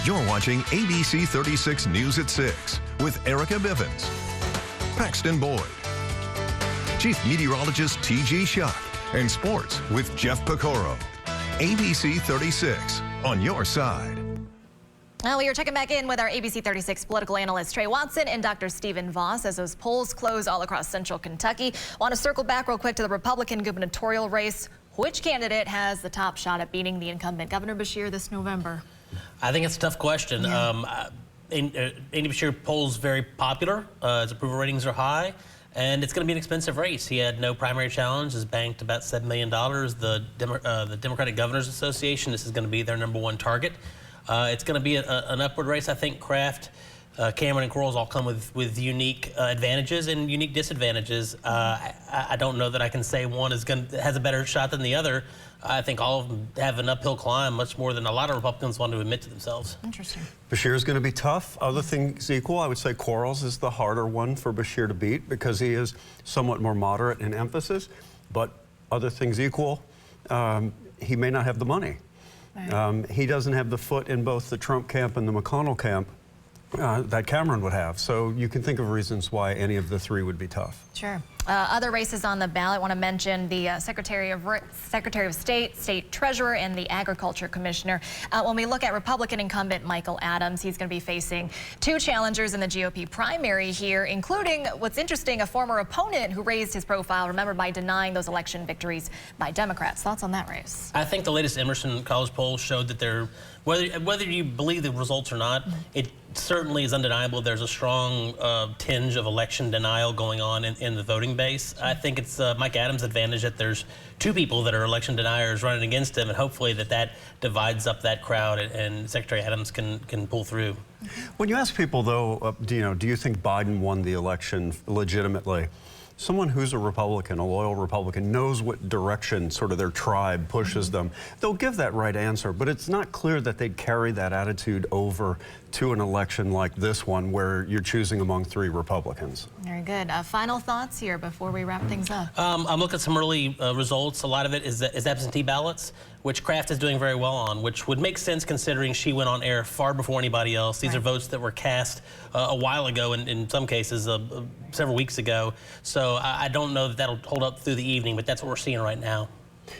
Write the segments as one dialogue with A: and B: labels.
A: You're watching ABC 36 News at 6 with Erica Bivens, Paxton Boyd, Chief Meteorologist T.G. Shuck, and Sports with Jeff Pecoro. ABC 36 on your side.
B: Well, we are checking back in with our ABC 36 political analyst Trey Watson and Dr. Stephen Voss as those polls close all across central Kentucky. Want to circle back real quick to the Republican gubernatorial race. Which candidate has the top shot at beating the incumbent Governor Beshear this November?
C: I think it's a tough question.
B: Yeah.
C: Andy Beshear polls very popular. His approval ratings are high. And it's going to be an expensive race. He had no primary challenge, has banked about $7 million. The Democratic Governors Association, this is going to be their #1 target. It's going to be an upward race. I think Kraft, Cameron, and Quarles all come with unique advantages and unique disadvantages. I don't know that I can say one has a better shot than the other. I think all of them have an uphill climb, much more than a lot of Republicans want to admit to themselves.
B: Interesting.
D: Beshear is going to be tough. Other things equal, I would say Quarles is the harder one for Beshear to beat because he is somewhat more moderate in emphasis. But other things equal, he may not have the money. Right. He doesn't have the foot in both the Trump camp and the McConnell camp that Cameron would have. So you can think of reasons why any of the three would be tough.
B: Sure. Other races on the ballot, I want to mention the Secretary of State, State Treasurer, and the Agriculture Commissioner. When we look at Republican incumbent Michael Adams, he's going to be facing two challengers in the GOP primary here, including, what's interesting, a former opponent who raised his profile, remember, by denying those election victories by Democrats. Thoughts on that race?
C: I think the latest Emerson College poll showed that whether you believe the results or not, it certainly is undeniable there's a strong tinge of election denial going on in the voting base. I think it's Mike Adams' advantage that there's two people that are election deniers running against him, and hopefully that divides up that crowd and Secretary Adams can pull through.
D: When you ask people, though, do you think Biden won the election legitimately? Someone who's a Republican, a loyal Republican, knows what direction sort of their tribe pushes them. They'll give that right answer, but it's not clear that they'd carry that attitude over to an election like this one where you're choosing among three Republicans.
B: Very good. Final thoughts here before we wrap things up.
C: I'm looking at some early results. A lot of it is absentee ballots, which Kraft is doing very well on, which would make sense considering she went on air far before anybody else. These are votes that were cast a while ago, and in some cases several weeks ago. So I don't know that that'll hold up through the evening, but that's what we're seeing right now.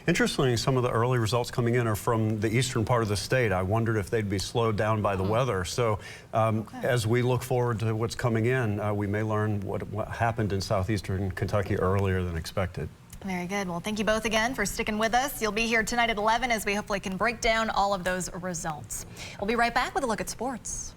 D: Interestingly, some of the early results coming in are from the eastern part of the state. I wondered if they'd be slowed down by the weather. So as we look forward to what's coming in, we may learn what happened in southeastern Kentucky earlier than expected.
B: Very good. Well, thank you both again for sticking with us. You'll be here tonight at 11 as we hopefully can break down all of those results. We'll be right back with a look at sports.